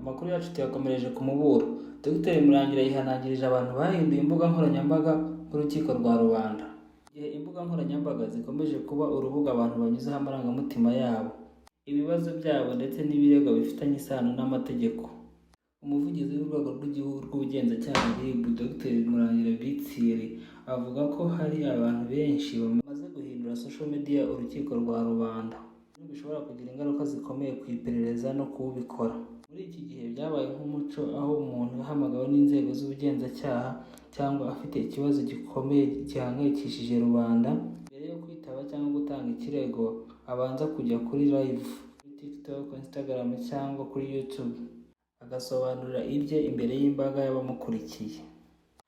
Amakuru yacu tuyakomereje ku muburo. Dr Murangira yihanangirije abantu bahinduye imbuga nkoranyambaga nk'urukiko rwa rubanda. Igihe imbuga nkoranyambaga zikomeje kuba urubuga abantu banyuzaho amarangamutima yabo, ibibazo byabo ndetse n'ibirego bifitanye isano n'amategeko. Umuvugizi w'urwego rw'igihugu rw'ubugenzacyaha RIB, Dr Murangira Bitsiri, avuga ko hari abantu benshi bamaze guhindura social media urukiko rwa rubanda. Bishobora kugira ingaruka zikomeye ku iperereza no kubikora. Muri iki gihe byabaye nk'umuco, aho umuntu yahamagawe n'inzego z'ubugenzacyaha cyangwa afite ikibazo gikomeye gihangayikishije rubanda, mbere yo kwitaba cyangwa gutanga ikirego abanza kujya kuri live kuri TikTok, Instagram cyangwa kuri YouTube agasobanurira ibye imbere y'imbaga y'abamukurikiye.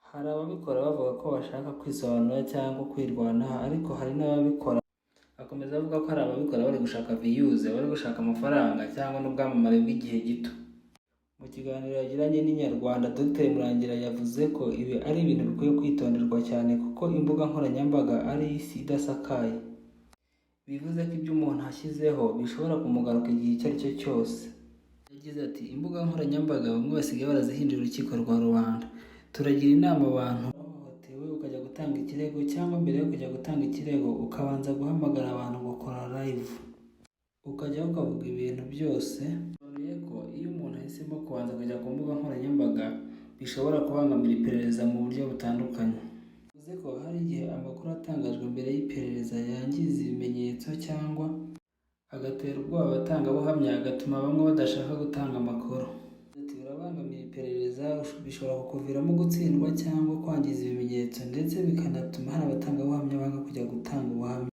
Hari ababikora bavuga ko bashaka kwisobanura cyangwa kwirwanaho, ariko hari n'ababikora. Akomeza avuga ko hari ababikora bari gushaka views, bari gushaka amafaranga cyangwa n'ubwamamare bw'igihe gito. Mu kiganiro yagiranye n'Inyarwanda, Dr Murangira yavuze ko ibi ari ibintu bikwiye kwitonderwa cyane kuko imbuga nkoranyambaga ari isi idasakaye. Bivuze ko ibyo umuntu ashyizeho bishobora kumugaruka igihe icyo ari cyo cyose. Yagize ati "Imbuga nkoranyambaga bamwe basigaye barazihindura urukiko rwa rubanda. Turagira inama abantu bahohotewe ukajya gutanga ikirego, cyangwa mbere yo kujya gutanga ikirego ukabanza guhamagara abantu gukora live, ukajyaho ukavuga ibintu byose. Bisobanuye ko iyo umuntu ahisemo kubanza kujya ku mbuga nkoranyambaga bishobora kubangamira iperereza mu buryo butandukanye." Bivuze ko hari igihe amakuru atangajwe mbere y'iperereza yangiza ibimenyetso cyangwa agatera ubwoba abatangabuhamya, agatuma bamwe badashaka gutanga amakuru. Ati "Urabangamira iperereza, bishobora kukuviramo gutsindwa cyangwa kwangiza ibimenyetso, ndetse bikanatuma hari abatangabuhamya banga kujya gutanga ubuhamya."